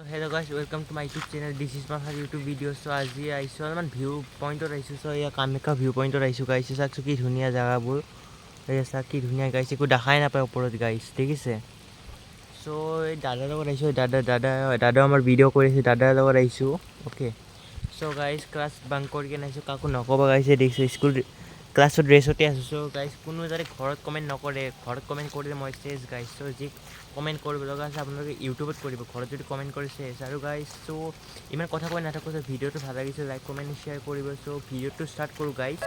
Hello guys, welcome to my YouTube channel. This is my first YouTube video. So আজি আইছো অলপমান view পইণ্টত আইছো. সো ইয়া কামাখ্যা ভিউ পইণ্টত আইছো গাইছ। চাকছো কি ধুনীয়া জায়গাবোৰ। এই চাক কি ধুনীয়া গাইছ। একো দেখাই নাপায় ওপৰত গাইছ। ঠিক আছে। সো এই দাদাৰ লগত আইছো। দাদা আমাৰ ভিডিও কৰিছে। দাদাৰ লগত আইছো। ওকে। সো গাইছ ক্লাছ বাংক কৰি কেনে আইছো। কাকো নকবা গাইছ। দেখিছো স্কুল ক্লাছৰ ড্ৰেছতে আছো। সো গাইছ কোনো যাতে ঘৰত কমেন্ট নকৰে। ঘৰত কমেন্ট কৰিলে মই চেজ গাইছ। সো যি কমেন্ট কৰিব লগা আছে আপোনালোকে ইউটিউবত কৰিব। ঘৰত যদি কমেন্ট কৰি চেজ আৰু গাইছ। সো ইমান কথা কৈ নাথাকো। সো ভিডিওটো ভাল লাগিছে লাইক কমেন্ট শ্বেয়াৰ কৰিব। সো ভিডিওটো ষ্টাৰ্ট কৰো গাইছ।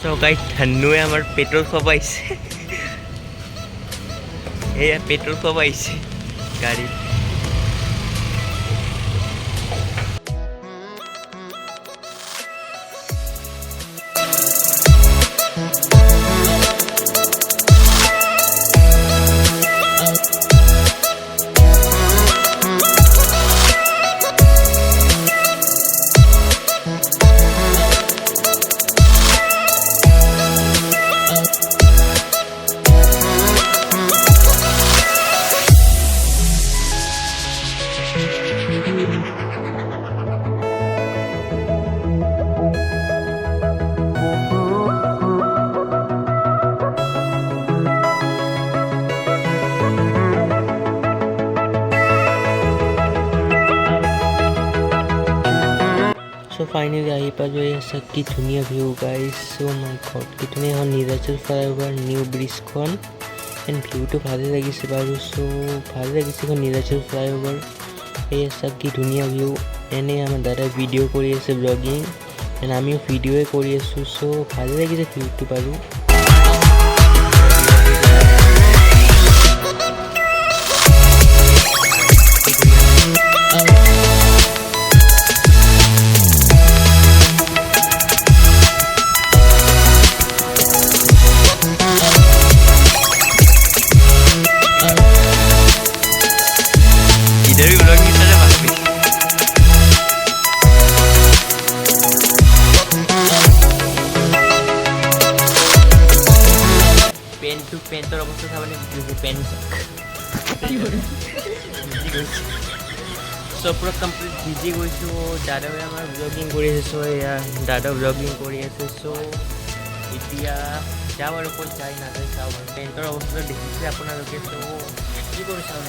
সো গাইছ ধন্নুৱে আমাৰ পেট্ৰল খপাইছে। এয়া পেট্রোল পাম্প আইছে গাড়ি So finally আহি পালো এই কি ধুনীয়া ভিউ গাইছ। সো মাই গড কি ধুনীয়া এখন নীলাচল ফ্লাইঅভাৰ নিউ ব্ৰিজখন এণ্ড ভিউটো ভালে লাগিছে বাৰু। সো ভালে লাগিছে এখন নীলাচল ফ্লাইঅভাৰ। এই কি ধুনীয়া ভিউ। এনেই আমাৰ দাদাই ভিডিঅ' কৰি আছে ব্লগিং এণ্ড আমিও ভিডিঅ'ই কৰি আছোঁ। সো ভালে লাগিছে ভিউটো বাৰু। পেণ্টৰ অৱস্থা চাবলৈ পেণ্ট সব পুৰা কমপ্লিট ভিজি গৈছোঁ। দাদাৱে আমাৰ ব্লগিং কৰি আছে। চ' এয়া দাদা ব্লগিং কৰি আছে। চ' এতিয়া যাওঁ আৰু ক'ত যাই নাযায় চাওঁ আৰু পেণ্টৰ অৱস্থাটো দেখিছে আপোনালোকে। চ' কি কৰি চাওঁ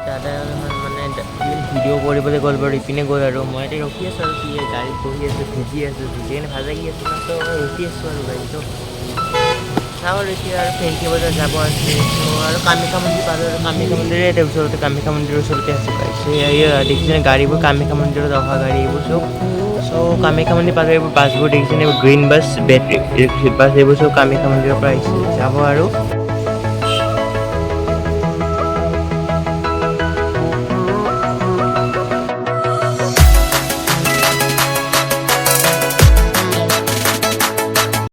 দাদাই মানে ভিডিঅ' কৰিবলৈ গ'ল বাৰু ইপিনে গ'ল আৰু মই এতিয়া ৰখি আছোঁ আৰু সি গাড়ীত বহি আছোঁ ভিজি আছোঁ ভিজি কিনে ভাল লাগি আছোঁ ন। তো ৰখি আছোঁ আৰু গাড়ীটো চাওঁ আৰু এতিয়া আৰু ফেঞ্চি বজাৰ যাব আছে। আৰু কামাখ্যা মন্দিৰ পালোঁ আৰু কামাখ্যা মন্দিৰে এতিয়া ওচৰতে কামাখ্যা মন্দিৰৰ ওচৰতে আছে গাড়ী। দেখিছেনে গাড়ীবোৰ কামাখ্যা মন্দিৰত অহা গাড়ী এইবোৰ চব। চ' কামাখ্যা মন্দিৰ পালোঁ এইবোৰ বাছবোৰ দেখিছেনে এইবোৰ গ্ৰীণ বাছ বেটেৰী বাছ এইবোৰ চব কামাখ্যা মন্দিৰৰ পৰা আহিছে যাব আৰু।